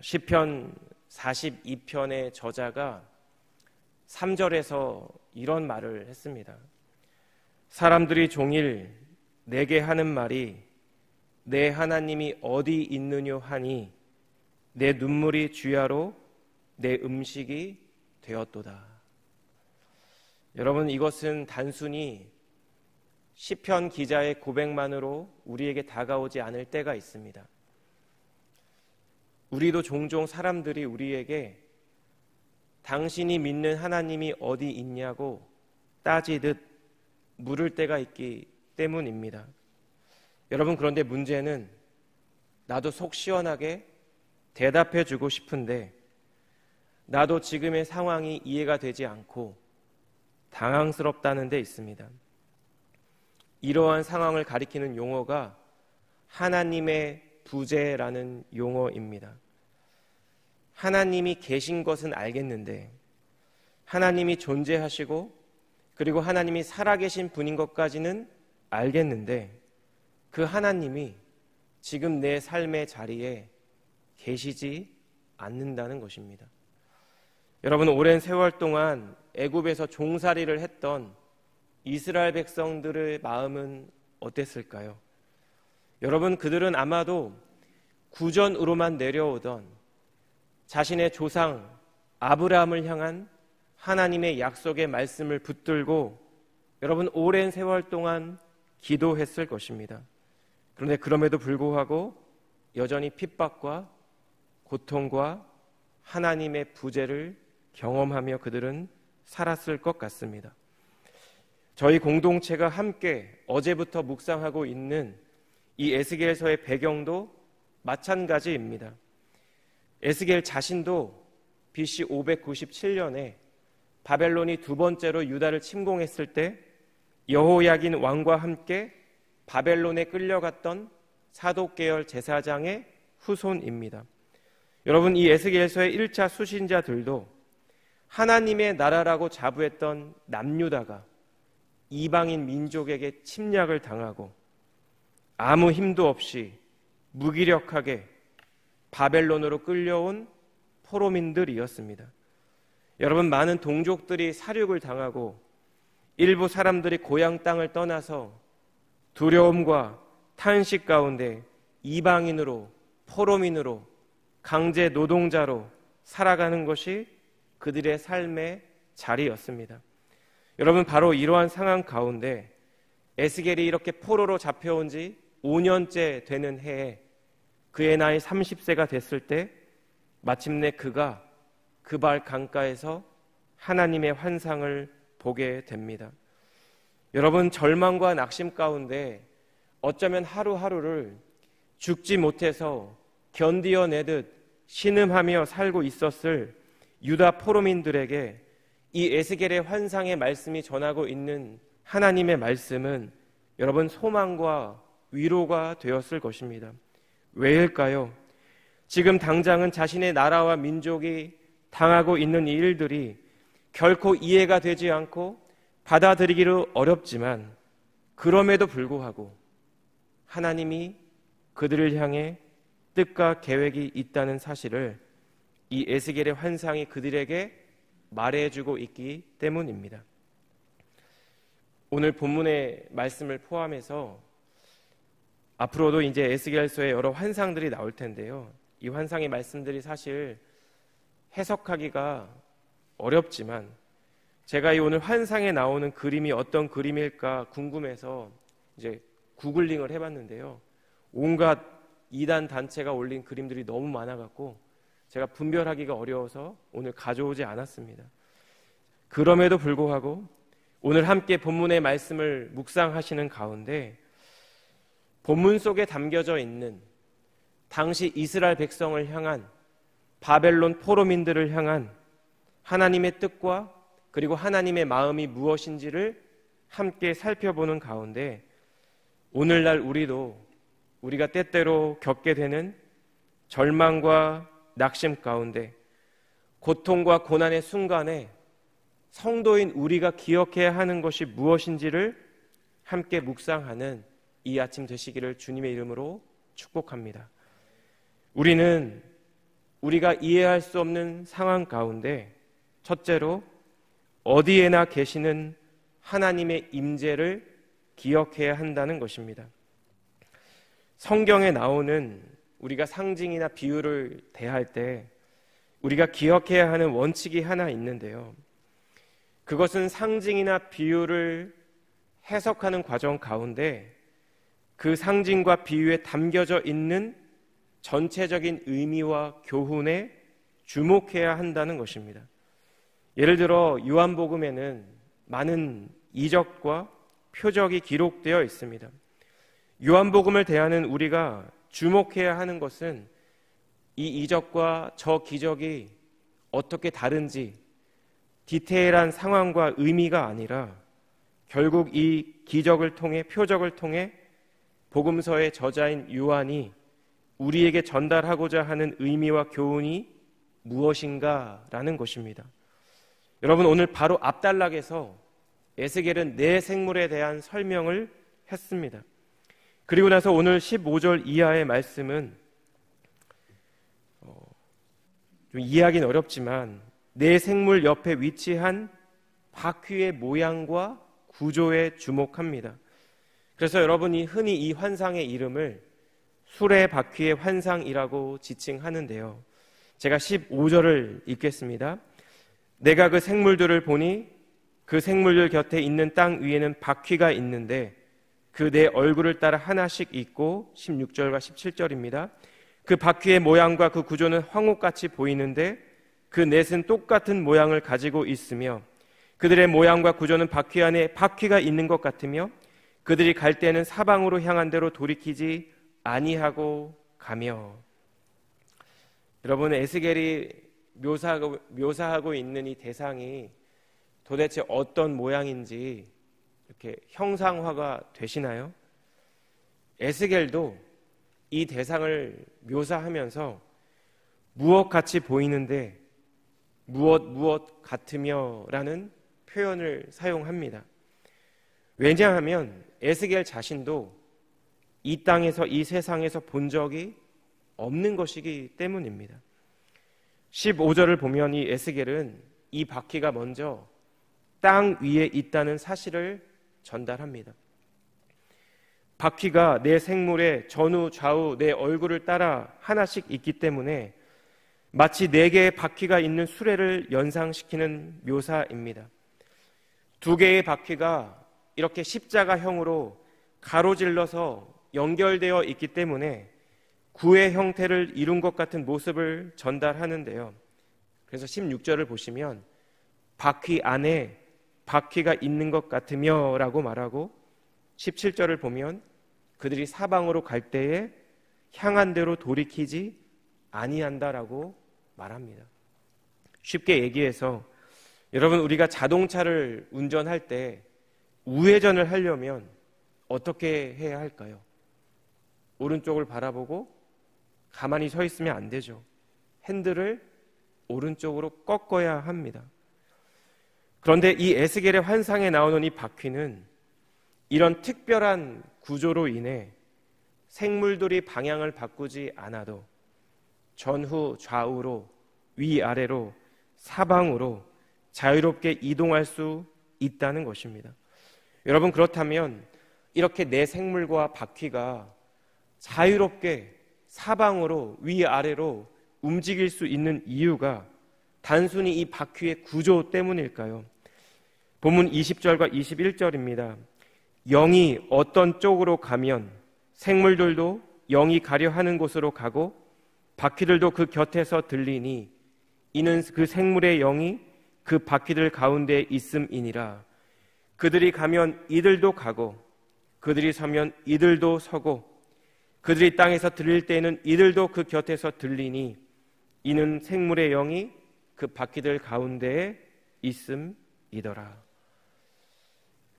시편 42편의 저자가 3절에서 이런 말을 했습니다. 사람들이 종일 내게 하는 말이 내 하나님이 어디 있느뇨 하니 내 눈물이 주야로 내 음식이 되었도다. 여러분, 이것은 단순히 시편 기자의 고백만으로 우리에게 다가오지 않을 때가 있습니다. 우리도 종종 사람들이 우리에게 당신이 믿는 하나님이 어디 있냐고 따지듯 물을 때가 있기 때문입니다. 여러분, 그런데 문제는 나도 속 시원하게 대답해 주고 싶은데 나도 지금의 상황이 이해가 되지 않고 당황스럽다는 데 있습니다. 이러한 상황을 가리키는 용어가 하나님의 부재라는 용어입니다. 하나님이 계신 것은 알겠는데, 하나님이 존재하시고 그리고 하나님이 살아계신 분인 것까지는 알겠는데, 그 하나님이 지금 내 삶의 자리에 계시지 않는다는 것입니다. 여러분, 오랜 세월 동안 애굽에서 종살이를 했던 이스라엘 백성들의 마음은 어땠을까요? 여러분, 그들은 아마도 구전으로만 내려오던 자신의 조상 아브라함을 향한 하나님의 약속의 말씀을 붙들고 여러분, 오랜 세월 동안 기도했을 것입니다. 그런데 그럼에도 불구하고 여전히 핍박과 고통과 하나님의 부재를 경험하며 그들은 살았을 것 같습니다. 저희 공동체가 함께 어제부터 묵상하고 있는 이 에스겔서의 배경도 마찬가지입니다. 에스겔 자신도 BC 597년에 바벨론이 두 번째로 유다를 침공했을 때 여호야긴 왕과 함께 바벨론에 끌려갔던 사독계열 제사장의 후손입니다. 여러분, 이 에스겔서의 1차 수신자들도 하나님의 나라라고 자부했던 남유다가 이방인 민족에게 침략을 당하고 아무 힘도 없이 무기력하게 바벨론으로 끌려온 포로민들이었습니다. 여러분, 많은 동족들이 살육을 당하고 일부 사람들이 고향 땅을 떠나서 두려움과 탄식 가운데 이방인으로, 포로민으로, 강제 노동자로 살아가는 것이 그들의 삶의 자리였습니다. 여러분, 바로 이러한 상황 가운데 에스겔이 이렇게 포로로 잡혀온 지 5년째 되는 해에 그의 나이 30세가 됐을 때 마침내 그가 그발 강가에서 하나님의 환상을 보게 됩니다. 여러분, 절망과 낙심 가운데 어쩌면 하루하루를 죽지 못해서 견디어내듯 신음하며 살고 있었을 유다 포로민들에게 이 에스겔의 환상의 말씀이 전하고 있는 하나님의 말씀은 여러분, 소망과 위로가 되었을 것입니다. 왜일까요? 지금 당장은 자신의 나라와 민족이 당하고 있는 이 일들이 결코 이해가 되지 않고 받아들이기로 어렵지만 그럼에도 불구하고 하나님이 그들을 향해 뜻과 계획이 있다는 사실을 이 에스겔의 환상이 그들에게 말해주고 있기 때문입니다. 오늘 본문의 말씀을 포함해서 앞으로도 이제 에스겔서에 여러 환상들이 나올 텐데요. 이 환상의 말씀들이 사실 해석하기가 어렵지만 제가 이 오늘 환상에 나오는 그림이 어떤 그림일까 궁금해서 이제 구글링을 해봤는데요. 온갖 이단 단체가 올린 그림들이 너무 많아갖고 제가 분별하기가 어려워서 오늘 가져오지 않았습니다. 그럼에도 불구하고 오늘 함께 본문의 말씀을 묵상하시는 가운데 본문 속에 담겨져 있는 당시 이스라엘 백성을 향한 바벨론 포로민들을 향한 하나님의 뜻과 그리고 하나님의 마음이 무엇인지를 함께 살펴보는 가운데 오늘날 우리가 때때로 겪게 되는 절망과 낙심 가운데 고통과 고난의 순간에 성도인 우리가 기억해야 하는 것이 무엇인지를 함께 묵상하는 이 아침 되시기를 주님의 이름으로 축복합니다. 우리는 우리가 이해할 수 없는 상황 가운데 첫째로 어디에나 계시는 하나님의 임재를 기억해야 한다는 것입니다. 성경에 나오는 우리가 상징이나 비유를 대할 때 우리가 기억해야 하는 원칙이 하나 있는데요. 그것은 상징이나 비유를 해석하는 과정 가운데 그 상징과 비유에 담겨져 있는 전체적인 의미와 교훈에 주목해야 한다는 것입니다. 예를 들어 요한복음에는 많은 이적과 표적이 기록되어 있습니다. 요한복음을 대하는 우리가 주목해야 하는 것은 이 이적과 저 기적이 어떻게 다른지 디테일한 상황과 의미가 아니라 결국 이 기적을 통해 표적을 통해 복음서의 저자인 요한이 우리에게 전달하고자 하는 의미와 교훈이 무엇인가라는 것입니다. 여러분, 오늘 바로 앞단락에서 에스겔은 네 생물에 대한 설명을 했습니다. 그리고 나서 오늘 15절 이하의 말씀은 좀 이해하기는 어렵지만 네 생물 옆에 위치한 바퀴의 모양과 구조에 주목합니다. 그래서 여러분이 흔히 이 환상의 이름을 수레 바퀴의 환상이라고 지칭하는데요. 제가 15절을 읽겠습니다. 내가 그 생물들을 보니 그 생물들 곁에 있는 땅 위에는 바퀴가 있는데 그 네 얼굴을 따라 하나씩 있고 16절과 17절입니다. 그 바퀴의 모양과 그 구조는 황옥같이 보이는데 그 넷은 똑같은 모양을 가지고 있으며 그들의 모양과 구조는 바퀴 안에 바퀴가 있는 것 같으며 그들이 갈 때는 사방으로 향한 대로 돌이키지 아니하고 가며. 여러분, 에스겔이 묘사하고 있는 이 대상이 도대체 어떤 모양인지 이렇게 형상화가 되시나요? 에스겔도 이 대상을 묘사하면서 무엇같이 보이는데 무엇 같으며 라는 표현을 사용합니다. 왜냐하면 에스겔 자신도 이 땅에서 이 세상에서 본 적이 없는 것이기 때문입니다. 15절을 보면 이 에스겔은 이 바퀴가 먼저 땅 위에 있다는 사실을 전달합니다. 바퀴가 내 생물의 전후 좌우 내 얼굴을 따라 하나씩 있기 때문에 마치 4개의 바퀴가 있는 수레를 연상시키는 묘사입니다. 2개의 바퀴가 이렇게 십자가형으로 가로질러서 연결되어 있기 때문에 구의 형태를 이룬 것 같은 모습을 전달하는데요. 그래서 16절을 보시면 바퀴 안에 바퀴가 있는 것 같으며 라고 말하고 17절을 보면 그들이 사방으로 갈 때에 향한 대로 돌이키지 아니한다라고 말합니다. 쉽게 얘기해서 여러분, 우리가 자동차를 운전할 때 우회전을 하려면 어떻게 해야 할까요? 오른쪽을 바라보고 가만히 서 있으면 안 되죠. 핸들을 오른쪽으로 꺾어야 합니다. 그런데 이 에스겔의 환상에 나오는 이 바퀴는 이런 특별한 구조로 인해 생물들이 방향을 바꾸지 않아도 전후 좌우로 위아래로 사방으로 자유롭게 이동할 수 있다는 것입니다. 여러분, 그렇다면 이렇게 내 생물과 바퀴가 자유롭게 사방으로 위아래로 움직일 수 있는 이유가 단순히 이 바퀴의 구조 때문일까요? 본문 20절과 21절입니다. 영이 어떤 쪽으로 가면 생물들도 영이 가려 하는 곳으로 가고 바퀴들도 그 곁에서 들리니 이는 그 생물의 영이 그 바퀴들 가운데 있음이니라. 그들이 가면 이들도 가고 그들이 서면 이들도 서고 그들이 땅에서 들릴 때에는 이들도 그 곁에서 들리니 이는 생물의 영이 그 바퀴들 가운데에 있음이더라.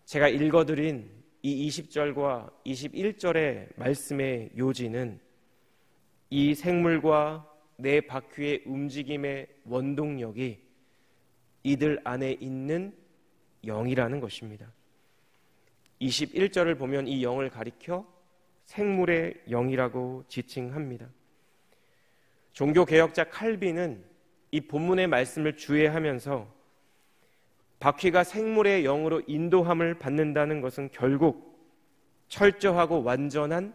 제가 읽어드린 이 20절과 21절의 말씀의 요지는 이 생물과 내 바퀴의 움직임의 원동력이 이들 안에 있는 영이라는 것입니다. 21절을 보면 이 영을 가리켜 생물의 영이라고 지칭합니다. 종교개혁자 칼빈은 이 본문의 말씀을 주의하면서 바퀴가 생물의 영으로 인도함을 받는다는 것은 결국 철저하고 완전한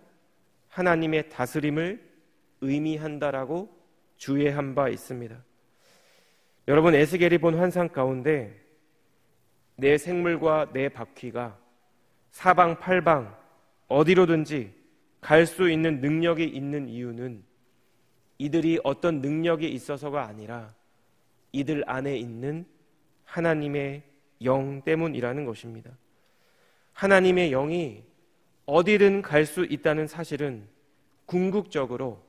하나님의 다스림을 의미한다라고 주의한 바 있습니다. 여러분, 에스겔이 본 환상 가운데 내 생물과 내 바퀴가 사방팔방 어디로든지 갈 수 있는 능력이 있는 이유는 이들이 어떤 능력이 있어서가 아니라 이들 안에 있는 하나님의 영 때문이라는 것입니다. 하나님의 영이 어디든 갈 수 있다는 사실은 궁극적으로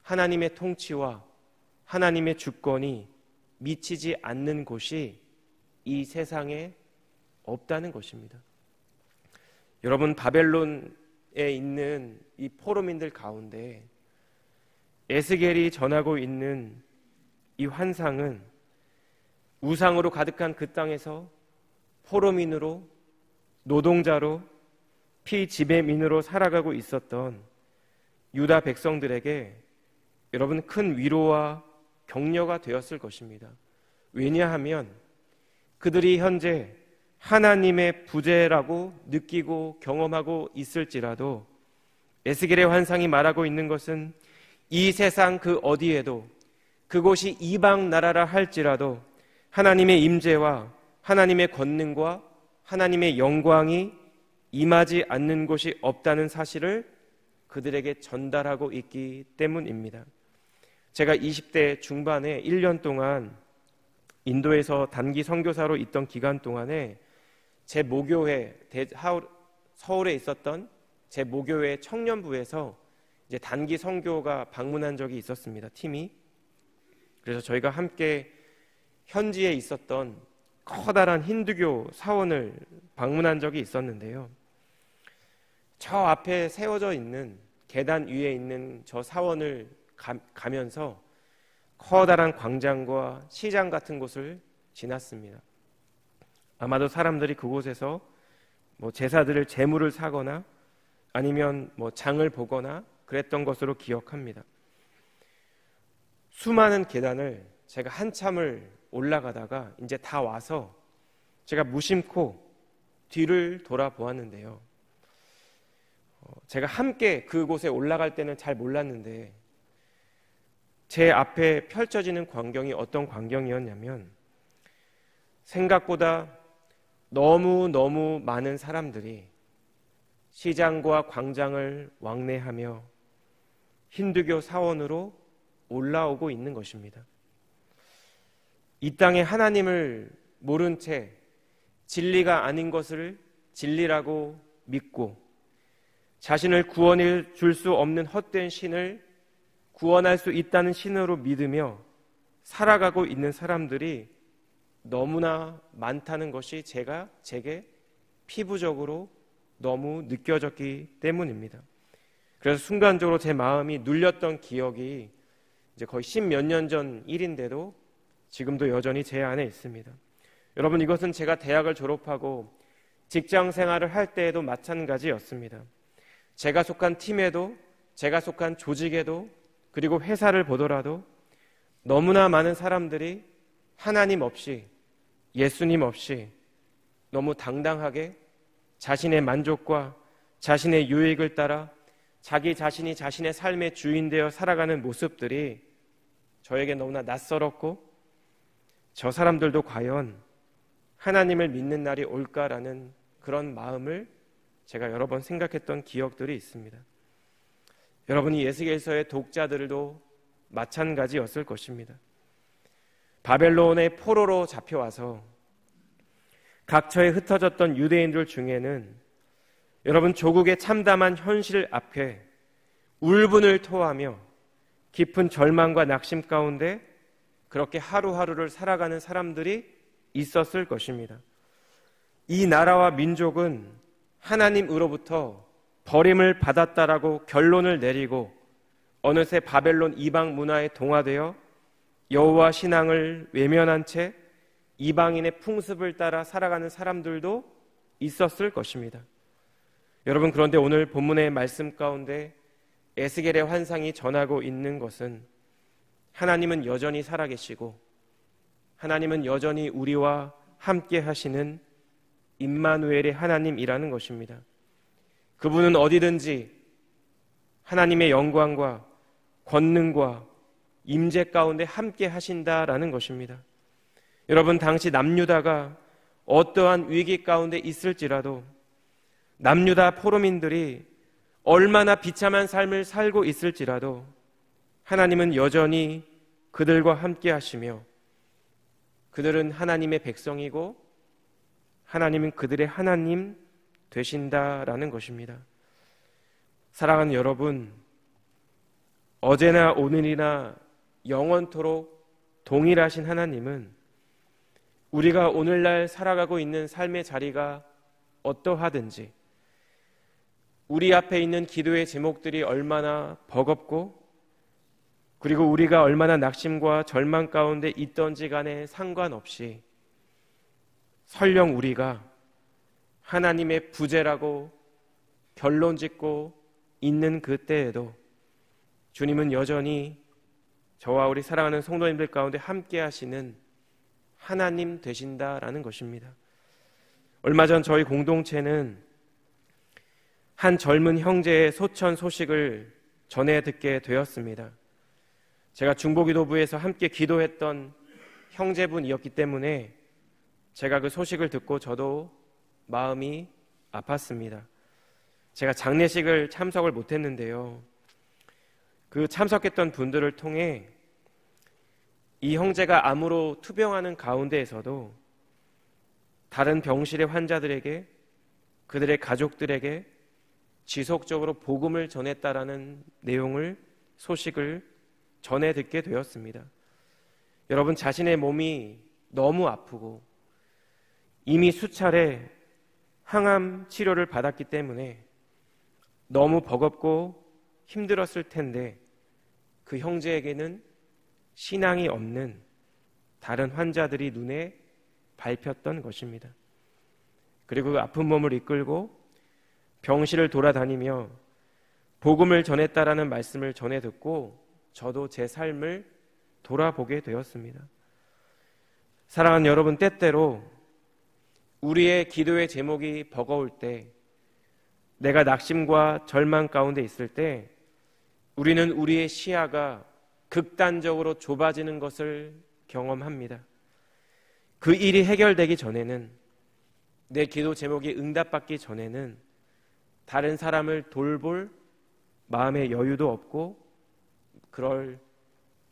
하나님의 통치와 하나님의 주권이 미치지 않는 곳이 이 세상에 없다는 것입니다. 여러분, 바벨론에 있는 이 포로민들 가운데 에스겔이 전하고 있는 이 환상은 우상으로 가득한 그 땅에서 포로민으로, 노동자로, 피지배민으로 살아가고 있었던 유다 백성들에게 여러분 큰 위로와 격려가 되었을 것입니다. 왜냐하면 그들이 현재 하나님의 부재라고 느끼고 경험하고 있을지라도 에스겔의 환상이 말하고 있는 것은 이 세상 그 어디에도 그곳이 이방 나라라 할지라도 하나님의 임재와 하나님의 권능과 하나님의 영광이 임하지 않는 곳이 없다는 사실을 그들에게 전달하고 있기 때문입니다. 제가 20대 중반에 1년 동안 인도에서 단기 선교사로 있던 기간 동안에 제 모교회, 서울에 있었던 제 모교회 청년부에서 이제 단기 선교가 방문한 적이 있었습니다. 팀이. 그래서 저희가 함께 현지에 있었던 커다란 힌두교 사원을 방문한 적이 있었는데요. 저 앞에 세워져 있는 계단 위에 있는 저 사원을 가면서 커다란 광장과 시장 같은 곳을 지났습니다. 아마도 사람들이 그곳에서 제사드릴 제물을 사거나 아니면 장을 보거나 그랬던 것으로 기억합니다. 수많은 계단을 제가 한참을 올라가다가 이제 다 와서 제가 무심코 뒤를 돌아보았는데요. 제가 함께 그곳에 올라갈 때는 잘 몰랐는데 제 앞에 펼쳐지는 광경이 어떤 광경이었냐면 생각보다 너무 많은 사람들이 시장과 광장을 왕래하며 힌두교 사원으로 올라오고 있는 것입니다. 이 땅에 하나님을 모른 채 진리가 아닌 것을 진리라고 믿고 자신을 구원해 줄 수 없는 헛된 신을 구원할 수 있다는 신으로 믿으며 살아가고 있는 사람들이 너무나 많다는 것이 제게 피부적으로 너무 느껴졌기 때문입니다. 그래서 순간적으로 제 마음이 눌렸던 기억이 이제 거의 10몇 년 전 일인데도 지금도 여전히 제 안에 있습니다. 여러분, 이것은 제가 대학을 졸업하고 직장 생활을 할 때에도 마찬가지였습니다. 제가 속한 팀에도, 제가 속한 조직에도, 그리고 회사를 보더라도 너무나 많은 사람들이 하나님 없이, 예수님 없이 너무 당당하게 자신의 만족과 자신의 유익을 따라 자기 자신이 자신의 삶의 주인 되어 살아가는 모습들이 저에게 너무나 낯설었고, 저 사람들도 과연 하나님을 믿는 날이 올까라는 그런 마음을 제가 여러 번 생각했던 기억들이 있습니다. 여러분이 예스겔서의 독자들도 마찬가지였을 것입니다. 바벨론의 포로로 잡혀와서 각처에 흩어졌던 유대인들 중에는 여러분 조국의 참담한 현실 앞에 울분을 토하며 깊은 절망과 낙심 가운데 그렇게 하루하루를 살아가는 사람들이 있었을 것입니다. 이 나라와 민족은 하나님으로부터 버림을 받았다라고 결론을 내리고 어느새 바벨론 이방 문화에 동화되어 여호와 신앙을 외면한 채 이방인의 풍습을 따라 살아가는 사람들도 있었을 것입니다. 여러분, 그런데 오늘 본문의 말씀 가운데 에스겔의 환상이 전하고 있는 것은 하나님은 여전히 살아계시고 하나님은 여전히 우리와 함께 하시는 임마누엘의 하나님이라는 것입니다. 그분은 어디든지 하나님의 영광과 권능과 임재 가운데 함께 하신다라는 것입니다. 여러분, 당시 남유다가 어떠한 위기 가운데 있을지라도, 남유다 포로민들이 얼마나 비참한 삶을 살고 있을지라도 하나님은 여전히 그들과 함께 하시며 그들은 하나님의 백성이고 하나님은 그들의 하나님 되신다라는 것입니다. 사랑하는 여러분, 어제나 오늘이나 영원토록 동일하신 하나님은 우리가 오늘날 살아가고 있는 삶의 자리가 어떠하든지, 우리 앞에 있는 기도의 제목들이 얼마나 버겁고 그리고 우리가 얼마나 낙심과 절망 가운데 있던지 간에 상관없이 설령 우리가 하나님의 부재라고 결론 짓고 있는 그때에도 주님은 여전히 저와 우리 사랑하는 성도님들 가운데 함께 하시는 하나님 되신다라는 것입니다. 얼마 전 저희 공동체는 한 젊은 형제의 소천 소식을 전해 듣게 되었습니다. 제가 중보기도부에서 함께 기도했던 형제분이었기 때문에 제가 그 소식을 듣고 저도 마음이 아팠습니다. 제가 장례식을 참석을 못했는데요, 그 참석했던 분들을 통해 이 형제가 암으로 투병하는 가운데에서도 다른 병실의 환자들에게, 그들의 가족들에게 지속적으로 복음을 전했다라는 내용을, 소식을 전해 듣게 되었습니다. 여러분, 자신의 몸이 너무 아프고 이미 수차례 항암 치료를 받았기 때문에 너무 버겁고 힘들었을 텐데 그 형제에게는 신앙이 없는 다른 환자들이 눈에 밟혔던 것입니다. 그리고 그 아픈 몸을 이끌고 병실을 돌아다니며 복음을 전했다라는 말씀을 전해 듣고 저도 제 삶을 돌아보게 되었습니다. 사랑하는 여러분, 때때로 우리의 기도의 제목이 버거울 때, 내가 낙심과 절망 가운데 있을 때 우리는 우리의 시야가 극단적으로 좁아지는 것을 경험합니다. 그 일이 해결되기 전에는, 내 기도 제목이 응답받기 전에는 다른 사람을 돌볼 마음의 여유도 없고 그럴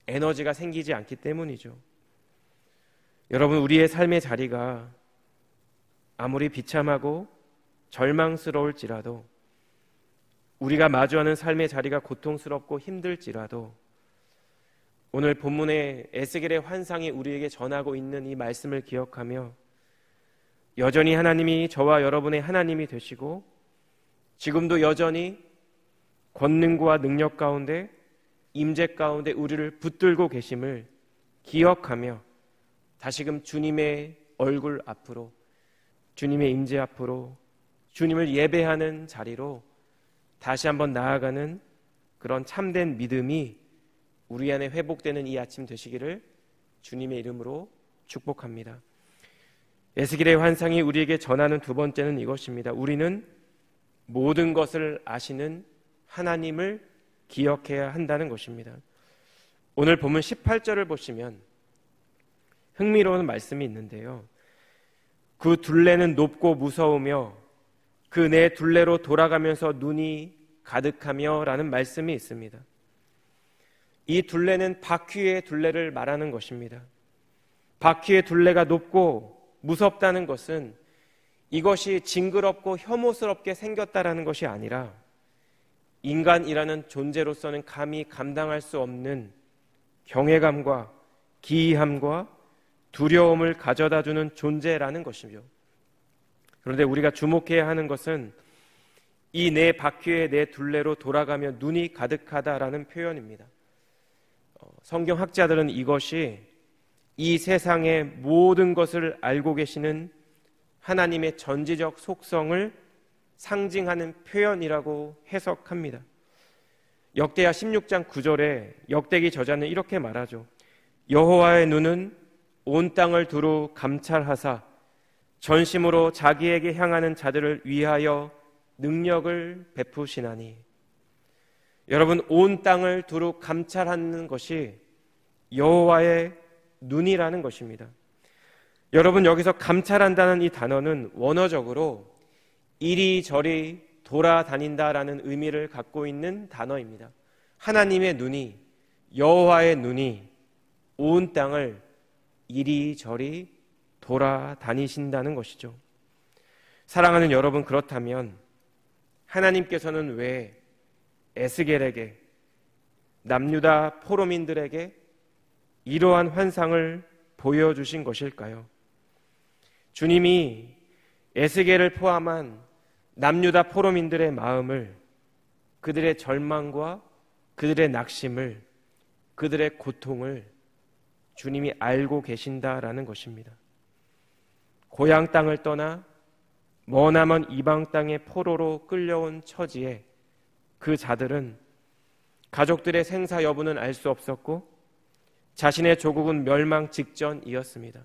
에너지가 생기지 않기 때문이죠. 여러분, 우리의 삶의 자리가 아무리 비참하고 절망스러울지라도, 우리가 마주하는 삶의 자리가 고통스럽고 힘들지라도 오늘 본문의 에스겔의 환상이 우리에게 전하고 있는 이 말씀을 기억하며 여전히 하나님이 저와 여러분의 하나님이 되시고 지금도 여전히 권능과 능력 가운데, 임재 가운데 우리를 붙들고 계심을 기억하며 다시금 주님의 얼굴 앞으로, 주님의 임재 앞으로, 주님을 예배하는 자리로 다시 한번 나아가는 그런 참된 믿음이 우리 안에 회복되는 이 아침 되시기를 주님의 이름으로 축복합니다. 에스겔의 환상이 우리에게 전하는 두 번째는 이것입니다. 우리는 모든 것을 아시는 하나님을 기억해야 한다는 것입니다. 오늘 본문 18절을 보시면 흥미로운 말씀이 있는데요, 그 둘레는 높고 무서우며 그 내 둘레로 돌아가면서 눈이 가득하며 라는 말씀이 있습니다. 이 둘레는 바퀴의 둘레를 말하는 것입니다. 바퀴의 둘레가 높고 무섭다는 것은 이것이 징그럽고 혐오스럽게 생겼다라는 것이 아니라 인간이라는 존재로서는 감히 감당할 수 없는 경외감과 기이함과 두려움을 가져다주는 존재라는 것이죠. 그런데 우리가 주목해야 하는 것은 이 네 바퀴의 네 둘레로 돌아가며 눈이 가득하다라는 표현입니다. 성경학자들은 이것이 이 세상의 모든 것을 알고 계시는 하나님의 전지적 속성을 상징하는 표현이라고 해석합니다. 역대하 16장 9절에 역대기 저자는 이렇게 말하죠. 여호와의 눈은 온 땅을 두루 감찰하사 전심으로 자기에게 향하는 자들을 위하여 능력을 베푸시나니. 여러분, 온 땅을 두루 감찰하는 것이 여호와의 눈이라는 것입니다. 여러분, 여기서 감찰한다는 이 단어는 원어적으로 이리저리 돌아다닌다라는 의미를 갖고 있는 단어입니다. 하나님의 눈이, 여호와의 눈이 온 땅을 이리저리 돌아다니신다는 것이죠. 사랑하는 여러분, 그렇다면 하나님께서는 왜 에스겔에게, 남유다 포로민들에게 이러한 환상을 보여주신 것일까요? 주님이 에스겔을 포함한 남유다 포로민들의 마음을, 그들의 절망과 그들의 낙심을, 그들의 고통을 주님이 알고 계신다라는 것입니다. 고향 땅을 떠나 머나먼 이방 땅의 포로로 끌려온 처지에 그 자들은 가족들의 생사 여부는 알 수 없었고 자신의 조국은 멸망 직전이었습니다.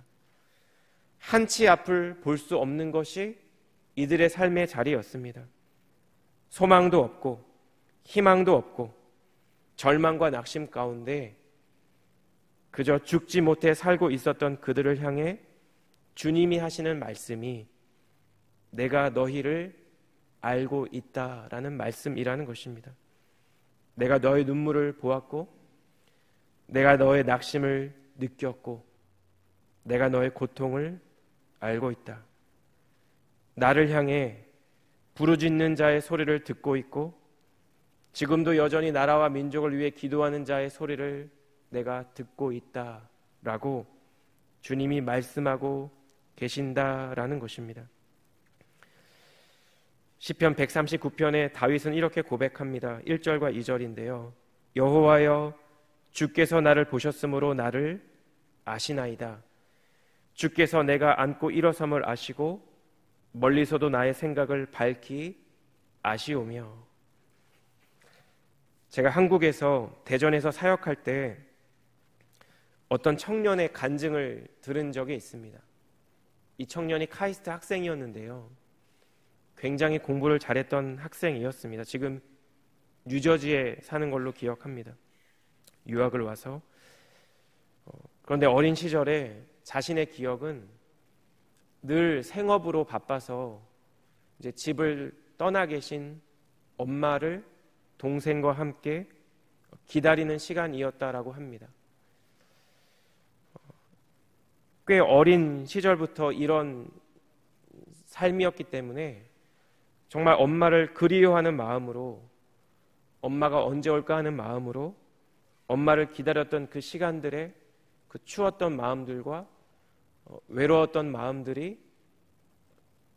한치 앞을 볼 수 없는 것이 이들의 삶의 자리였습니다. 소망도 없고 희망도 없고 절망과 낙심 가운데 그저 죽지 못해 살고 있었던 그들을 향해 주님이 하시는 말씀이 내가 너희를 알고 있다라는 말씀이라는 것입니다. 내가 너의 눈물을 보았고 내가 너의 낙심을 느꼈고 내가 너의 고통을 알고 있다. 나를 향해 부르짖는 자의 소리를 듣고 있고 지금도 여전히 나라와 민족을 위해 기도하는 자의 소리를 내가 듣고 있다라고 주님이 말씀하고 계신다라는 것입니다. 시편 139편에 다윗은 이렇게 고백합니다. 1절과 2절인데요. 여호와여, 주께서 나를 보셨으므로 나를 아시나이다. 주께서 내가 앉고 일어섬을 아시고 멀리서도 나의 생각을 밝히 아시오며. 제가 한국에서 대전에서 사역할 때 어떤 청년의 간증을 들은 적이 있습니다. 이 청년이 카이스트 학생이었는데요. 굉장히 공부를 잘했던 학생이었습니다. 지금 뉴저지에 사는 걸로 기억합니다. 유학을 와서. 그런데 어린 시절에 자신의 기억은 늘 생업으로 바빠서 이제 집을 떠나 계신 엄마를 동생과 함께 기다리는 시간이었다라고 합니다. 꽤 어린 시절부터 이런 삶이었기 때문에 정말 엄마를 그리워하는 마음으로, 엄마가 언제 올까 하는 마음으로 엄마를 기다렸던 그 시간들의 그 추웠던 마음들과 외로웠던 마음들이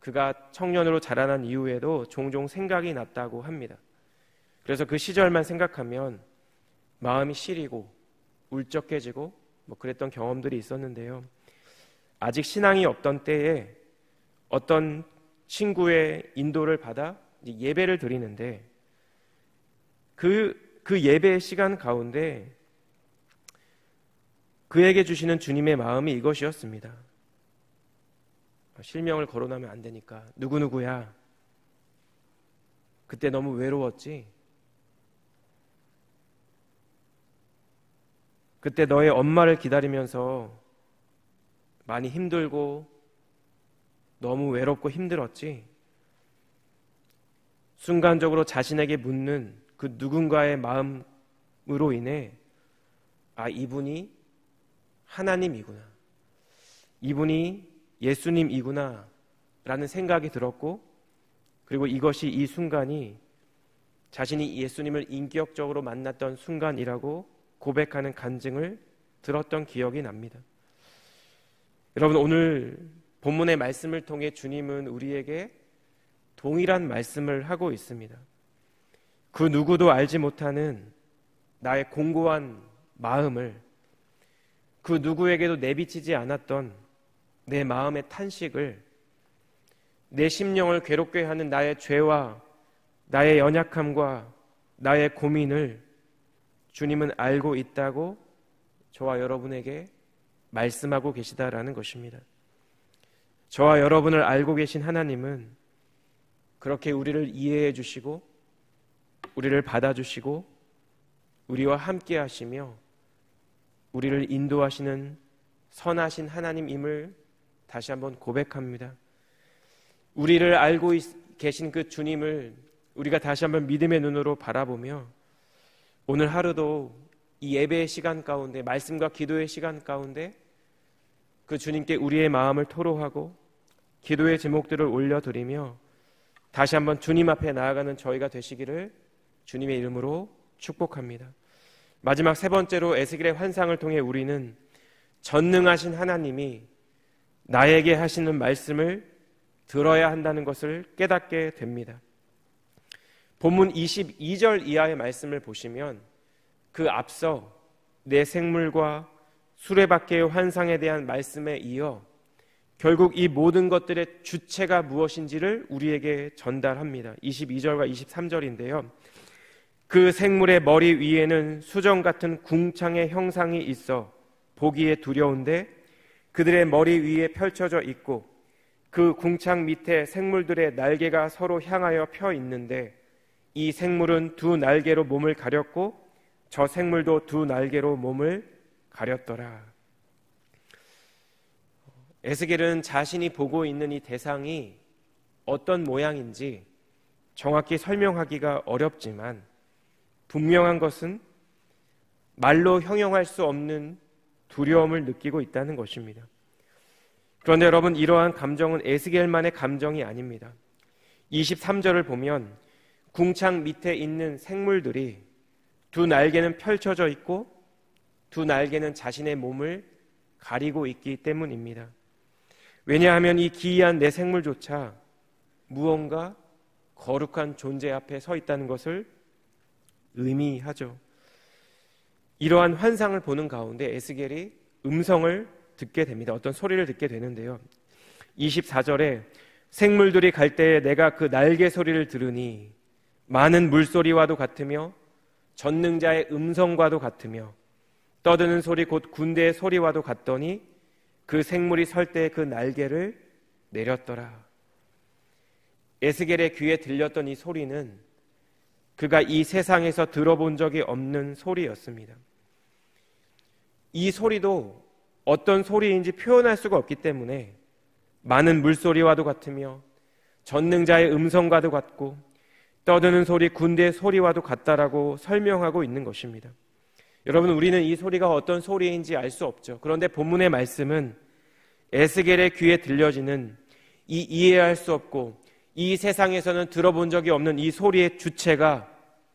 그가 청년으로 자라난 이후에도 종종 생각이 났다고 합니다. 그래서 그 시절만 생각하면 마음이 시리고 울적해지고 그랬던 경험들이 있었는데요. 아직 신앙이 없던 때에 어떤 친구의 인도를 받아 예배를 드리는데 그 예배의 시간 가운데 그에게 주시는 주님의 마음이 이것이었습니다. 실명을 거론하면 안 되니까 누구누구야, 그때 너무 외로웠지? 그때 너의 엄마를 기다리면서 많이 힘들고 너무 외롭고 힘들었지? 순간적으로 자신에게 묻는 그 누군가의 마음으로 인해 이분이 하나님이구나, 이분이 예수님이구나 라는 생각이 들었고, 그리고 이것이 이 순간이 자신이 예수님을 인격적으로 만났던 순간이라고 고백하는 간증을 들었던 기억이 납니다. 여러분, 오늘 본문의 말씀을 통해 주님은 우리에게 동일한 말씀을 하고 있습니다. 그 누구도 알지 못하는 나의 공고한 마음을, 그 누구에게도 내비치지 않았던 내 마음의 탄식을, 내 심령을 괴롭게 하는 나의 죄와 나의 연약함과 나의 고민을 주님은 알고 있다고 저와 여러분에게 말씀하고 계시다라는 것입니다. 저와 여러분을 알고 계신 하나님은 그렇게 우리를 이해해 주시고 우리를 받아주시고 우리와 함께 하시며 우리를 인도하시는 선하신 하나님임을 다시 한번 고백합니다. 우리를 알고 계신 그 주님을 우리가 다시 한번 믿음의 눈으로 바라보며 오늘 하루도 이 예배의 시간 가운데, 말씀과 기도의 시간 가운데 그 주님께 우리의 마음을 토로하고 기도의 제목들을 올려드리며 다시 한번 주님 앞에 나아가는 저희가 되시기를 주님의 이름으로 축복합니다. 마지막 세 번째로 에스겔의 환상을 통해 우리는 전능하신 하나님이 나에게 하시는 말씀을 들어야 한다는 것을 깨닫게 됩니다. 본문 22절 이하의 말씀을 보시면 그 앞서 내 생물과 수레바퀴의 환상에 대한 말씀에 이어 결국 이 모든 것들의 주체가 무엇인지를 우리에게 전달합니다. 22절과 23절인데요. 그 생물의 머리 위에는 수정 같은 궁창의 형상이 있어 보기에 두려운데 그들의 머리 위에 펼쳐져 있고 그 궁창 밑에 생물들의 날개가 서로 향하여 펴 있는데 이 생물은 두 날개로 몸을 가렸고 저 생물도 두 날개로 몸을 가렸더라. 에스겔은 자신이 보고 있는 이 대상이 어떤 모양인지 정확히 설명하기가 어렵지만 분명한 것은 말로 형용할 수 없는 두려움을 느끼고 있다는 것입니다. 그런데 여러분, 이러한 감정은 에스겔만의 감정이 아닙니다. 23절을 보면 궁창 밑에 있는 생물들이 두 날개는 펼쳐져 있고 두 날개는 자신의 몸을 가리고 있기 때문입니다. 왜냐하면 이 기이한 내 생물조차 무언가 거룩한 존재 앞에 서 있다는 것을 의미하죠. 이러한 환상을 보는 가운데 에스겔이 음성을 듣게 됩니다. 어떤 소리를 듣게 되는데요. 24절에 생물들이 갈 때에 내가 그 날개 소리를 들으니 많은 물소리와도 같으며 전능자의 음성과도 같으며 떠드는 소리 곧 군대의 소리와도 같더니 그 생물이 설 때 그 날개를 내렸더라. 에스겔의 귀에 들렸던 이 소리는 그가 이 세상에서 들어본 적이 없는 소리였습니다. 이 소리도 어떤 소리인지 표현할 수가 없기 때문에 많은 물소리와도 같으며 전능자의 음성과도 같고 떠드는 소리, 군대의 소리와도 같다라고 설명하고 있는 것입니다. 여러분, 우리는 이 소리가 어떤 소리인지 알 수 없죠. 그런데 본문의 말씀은 에스겔의 귀에 들려지는 이 이해할 수 없고 이 세상에서는 들어본 적이 없는 이 소리의 주체가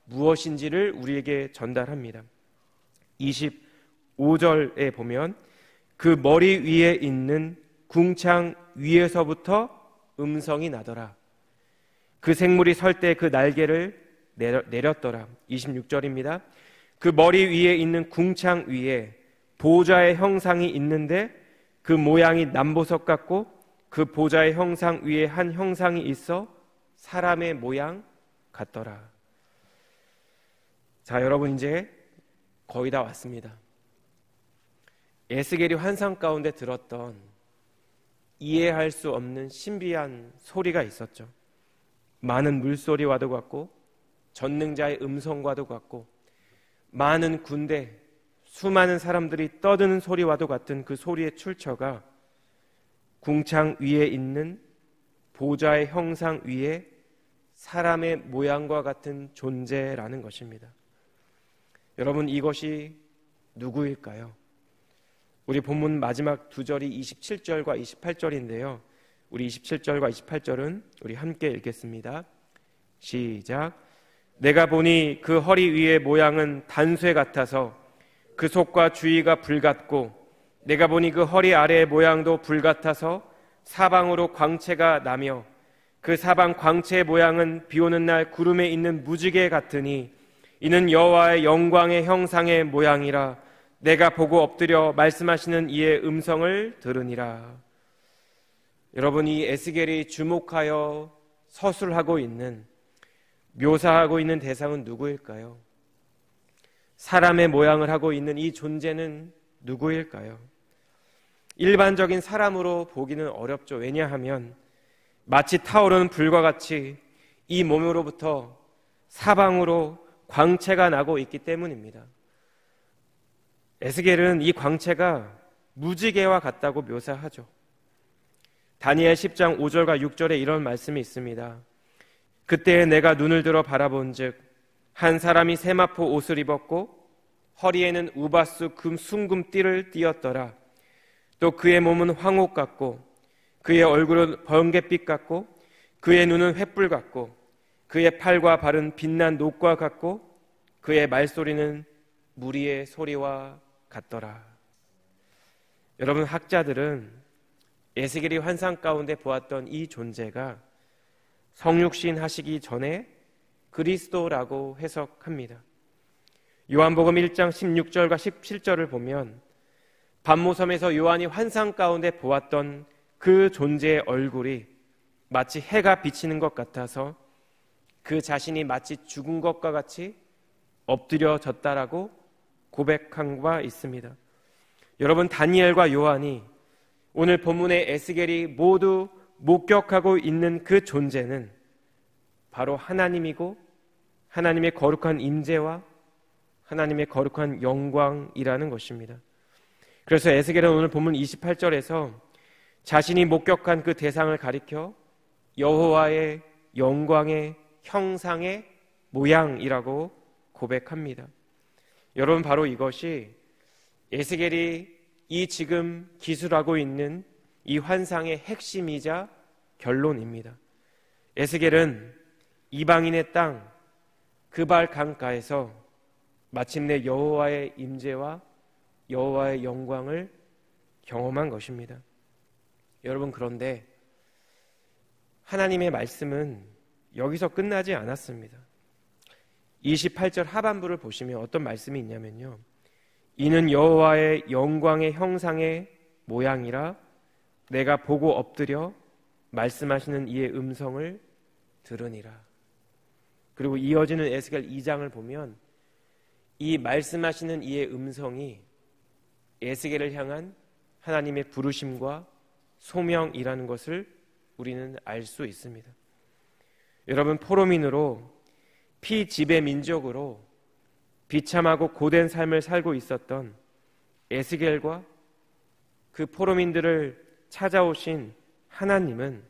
무엇인지를 우리에게 전달합니다. 25절에 보면 그 머리 위에 있는 궁창 위에서부터 음성이 나더라. 그 생물이 설 때 그 날개를 내렸더라. 26절입니다. 그 머리 위에 있는 궁창 위에 보좌의 형상이 있는데 그 모양이 남보석 같고 그 보좌의 형상 위에 한 형상이 있어 사람의 모양 같더라. 자, 여러분, 이제 거의 다 왔습니다. 에스겔이 환상 가운데 들었던 이해할 수 없는 신비한 소리가 있었죠. 많은 물소리와도 같고 전능자의 음성과도 같고 많은 군대, 수많은 사람들이 떠드는 소리와도 같은 그 소리의 출처가 궁창 위에 있는 보좌의 형상 위에 사람의 모양과 같은 존재라는 것입니다. 여러분, 이것이 누구일까요? 우리 본문 마지막 두 절이 27절과 28절인데요. 우리 27절과 28절은 우리 함께 읽겠습니다. 시작. 내가 보니 그 허리 위의 모양은 단쇠 같아서 그 속과 주위가 불 같고 내가 보니 그 허리 아래의 모양도 불 같아서 사방으로 광채가 나며 그 사방 광채의 모양은 비 오는 날 구름에 있는 무지개 같으니 이는 여호와의 영광의 형상의 모양이라. 내가 보고 엎드려 말씀하시는 이의 음성을 들으니라. 여러분, 이 에스겔이 주목하여 서술하고 있는 묘사하고 있는 대상은 누구일까요? 사람의 모양을 하고 있는 이 존재는 누구일까요? 일반적인 사람으로 보기는 어렵죠. 왜냐하면 마치 타오르는 불과 같이 이 몸으로부터 사방으로 광채가 나고 있기 때문입니다. 에스겔은 이 광채가 무지개와 같다고 묘사하죠. 다니엘 10장 5절과 6절에 이런 말씀이 있습니다. 그때 내가 눈을 들어 바라본즉 한 사람이 세마포 옷을 입었고 허리에는 우바수 순금띠를 띠었더라. 또 그의 몸은 황옥 같고 그의 얼굴은 번갯빛 같고 그의 눈은 횃불 같고 그의 팔과 발은 빛난 녹과 같고 그의 말소리는 무리의 소리와 같더라. 여러분, 학자들은 에스겔이 환상 가운데 보았던 이 존재가 성육신 하시기 전에 그리스도라고 해석합니다. 요한복음 1장 16절과 17절을 보면 반모섬에서 요한이 환상 가운데 보았던 그 존재의 얼굴이 마치 해가 비치는 것 같아서 그 자신이 마치 죽은 것과 같이 엎드려졌다라고 고백한 바 있습니다. 여러분, 다니엘과 요한이 오늘 본문의 에스겔이 모두 목격하고 있는 그 존재는 바로 하나님이고 하나님의 거룩한 임재와 하나님의 거룩한 영광이라는 것입니다. 그래서 에스겔은 오늘 본문 28절에서 자신이 목격한 그 대상을 가리켜 여호와의 영광의 형상의 모양이라고 고백합니다. 여러분, 바로 이것이 에스겔이 이 지금 기술하고 있는 이 환상의 핵심이자 결론입니다. 에스겔은 이방인의 땅 그발 강가에서 마침내 여호와의 임재와 여호와의 영광을 경험한 것입니다. 여러분, 그런데 하나님의 말씀은 여기서 끝나지 않았습니다. 28절 하반부를 보시면 어떤 말씀이 있냐면요, 이는 여호와의 영광의 형상의 모양이라 내가 보고 엎드려 말씀하시는 이의 음성을 들으니라. 그리고 이어지는 에스겔 2장을 보면 이 말씀하시는 이의 음성이 에스겔을 향한 하나님의 부르심과 소명이라는 것을 우리는 알 수 있습니다. 여러분, 포로민으로 피지배 민족으로 비참하고 고된 삶을 살고 있었던 에스겔과 그 포로민들을 찾아오신 하나님은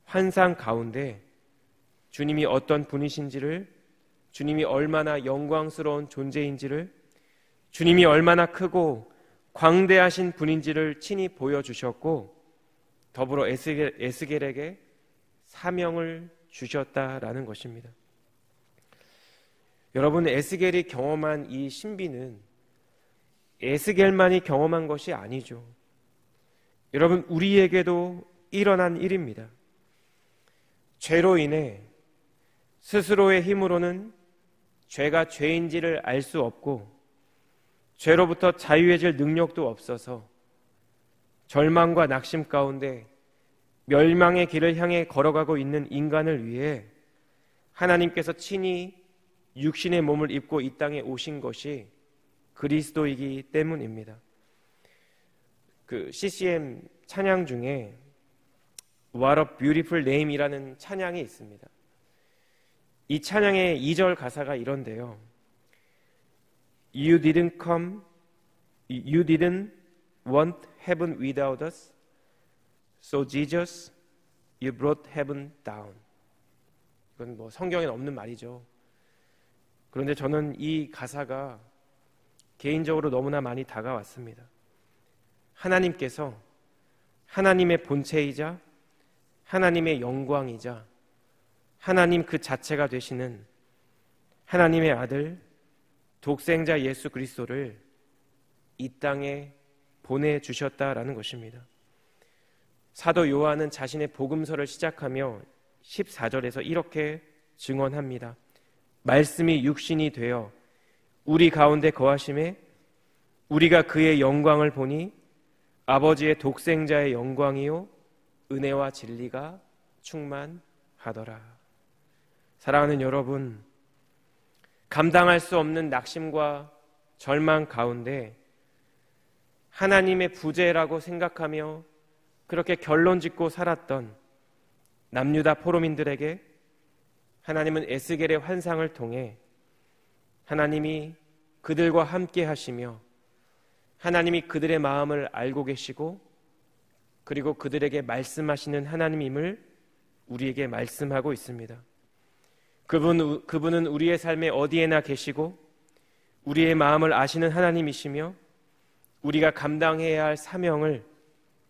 환상 가운데 주님이 어떤 분이신지를, 주님이 얼마나 영광스러운 존재인지를, 주님이 얼마나 크고 광대하신 분인지를 친히 보여주셨고 더불어 에스겔에게 사명을 주셨다라는 것입니다. 여러분, 에스겔이 경험한 이 신비는 에스겔만이 경험한 것이 아니죠. 여러분, 우리에게도 일어난 일입니다. 죄로 인해 스스로의 힘으로는 죄가 죄인지를 알 수 없고 죄로부터 자유해질 능력도 없어서 절망과 낙심 가운데 멸망의 길을 향해 걸어가고 있는 인간을 위해 하나님께서 친히 육신의 몸을 입고 이 땅에 오신 것이 그리스도이기 때문입니다. 그 CCM 찬양 중에 What a Beautiful Name이라는 찬양이 있습니다. 이 찬양의 2절 가사가 이런데요. You didn't want heaven without us. So Jesus, you brought heaven down. 이건 뭐 성경에는 없는 말이죠. 그런데 저는 이 가사가 개인적으로 너무나 많이 다가왔습니다. 하나님께서 하나님의 본체이자 하나님의 영광이자 하나님 그 자체가 되시는 하나님의 아들 독생자 예수 그리스도를 이 땅에 보내주셨다라는 것입니다. 사도 요한은 자신의 복음서를 시작하며 14절에서 이렇게 증언합니다. 말씀이 육신이 되어 우리 가운데 거하심에 우리가 그의 영광을 보니 아버지의 독생자의 영광이요 은혜와 진리가 충만하더라. 사랑하는 여러분, 감당할 수 없는 낙심과 절망 가운데 하나님의 부재라고 생각하며 그렇게 결론 짓고 살았던 남유다 포로민들에게 하나님은 에스겔의 환상을 통해 하나님이 그들과 함께 하시며 하나님이 그들의 마음을 알고 계시고 그리고 그들에게 말씀하시는 하나님임을 우리에게 말씀하고 있습니다. 그분은 우리의 삶에 어디에나 계시고 우리의 마음을 아시는 하나님이시며 우리가 감당해야 할 사명을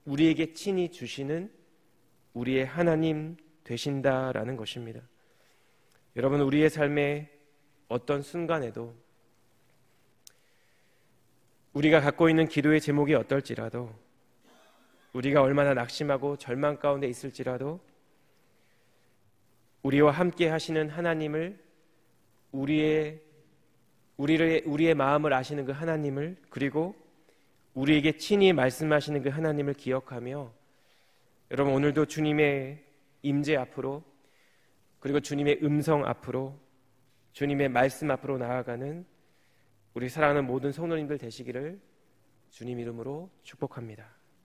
우리에게 친히 주시는 우리의 하나님 되신다라는 것입니다. 여러분, 우리의 삶의 어떤 순간에도 우리가 갖고 있는 기도의 제목이 어떨지라도, 우리가 얼마나 낙심하고 절망 가운데 있을지라도 우리와 함께 하시는 하나님을, 우리의 마음을 아시는 그 하나님을, 그리고 우리에게 친히 말씀하시는 그 하나님을 기억하며 여러분, 오늘도 주님의 임재 앞으로, 그리고 주님의 음성 앞으로, 주님의 말씀 앞으로 나아가는 우리 사랑하는 모든 성도님들 되시기를 주님 이름으로 축복합니다.